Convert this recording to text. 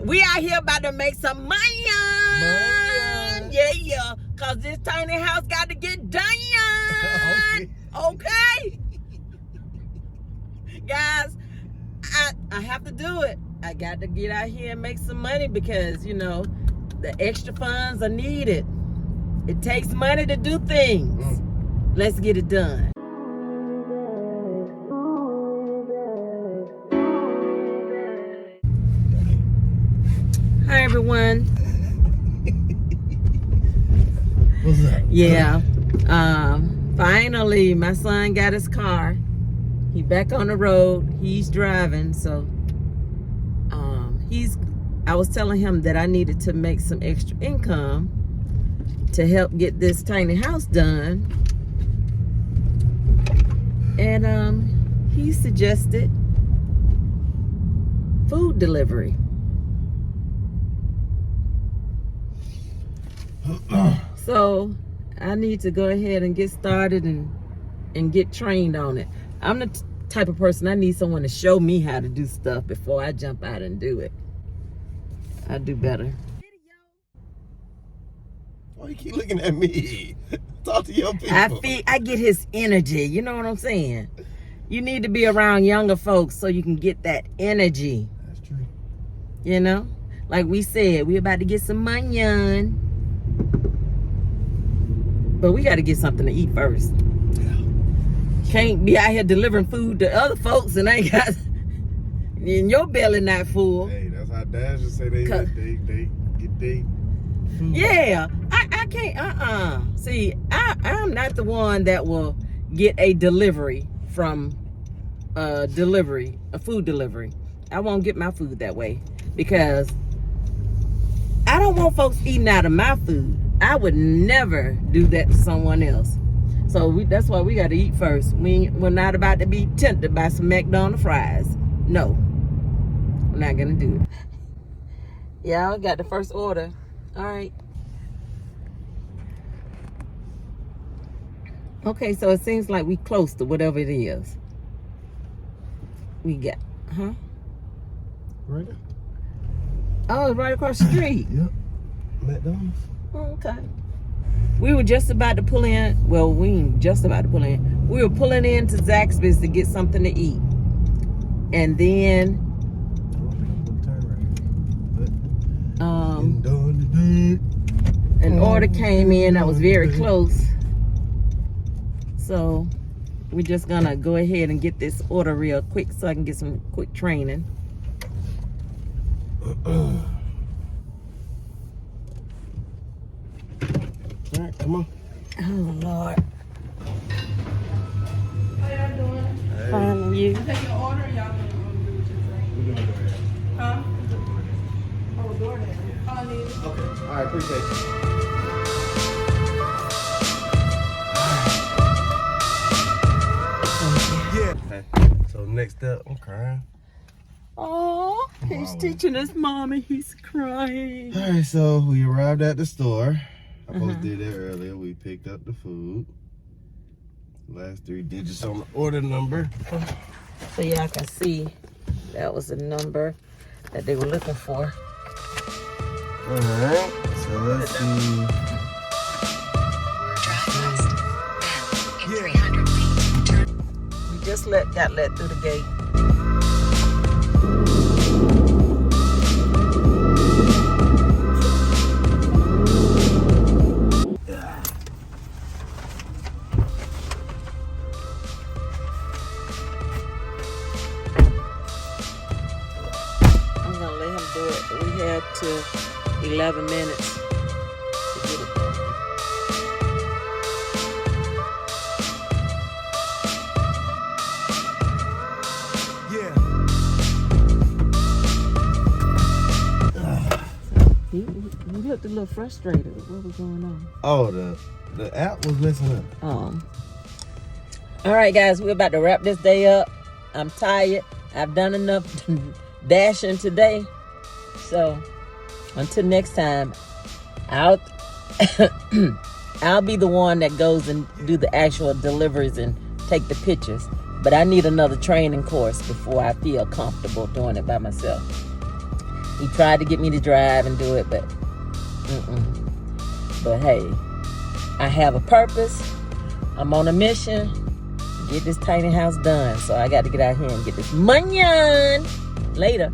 We out here about to make some money. Yeah. Cause this tiny house got to get done. Okay. Guys, I have to do it. I got to get out here and make some money because, you know, the extra funds are needed. It takes money to do things. Let's get it done. Hi, everyone. What's up? Yeah. Finally, my son got his car. He back on the road. He's driving, so I was telling him that I needed to make some extra income to help get this tiny house done. And he suggested food delivery. So I need to go ahead and get started and get trained on it. I'm the type of person, I need someone to show me how to do stuff before I jump out and do it. I do better. Why you keep looking at me? Talk to your people. I get his energy. You know what I'm saying? You need to be around younger folks so you can get that energy. That's true. You know? Like we said, we about to get some MUNYUN. But we got to get something to eat first. Can't be out here delivering food to other folks and ain't got, and your belly not full. Hey, that's how dads just say they get they food. Yeah, I can't. See, I'm not the one that will get a delivery from a food delivery. I won't get my food that way because I don't want folks eating out of my food. I would never do that to someone else. So that's why we got to eat first. We're not about to be tempted by some McDonald's fries. No, we're not gonna do it. Yeah, I got the first order. All right. Okay, so it seems like we close to whatever it is. We got, Right there. Oh, it's right across the street. Yep. McDonald's. Okay. We were just about to pull in. Well, we ain't just about to pull in. We were pulling into Zaxby's to get something to eat. And then an order came in that was very close. So we're just gonna go ahead and get this order real quick so I can get some quick training. All right, come on. Oh, Lord. How y'all doing? Hey. Finding you. You take your order, y'all gonna do what you say? We're doing DoorDash. Huh? Oh, DoorDash. All I need is Okay. All right, appreciate you. Yeah. Okay. So next up, I'm crying. Oh, he's teaching his mommy. He's crying. All right, so we arrived at the store. I supposed to do that earlier. We picked up the food. Last 3 digits on the order number. So y'all can see that was the number that they were looking for. All right, so let's see. Drive west, then in 300 feet, turn. We just got let through the gate. I'm gonna let him do it. We have to 11 minutes to get it done. Yeah. He looked a little frustrated with what was going on. Oh, the app was messing up. All right, guys, we're about to wrap this day up. I'm tired. I've done enough dashing today. So until next time, I'll be the one that goes and do the actual deliveries and take the pictures. But I need another training course before I feel comfortable doing it by myself. He tried to get me to drive and do it, but But hey, I have a purpose. I'm on a mission. Get this tiny house done. So I got to get out here and get this MUNYUN. Later.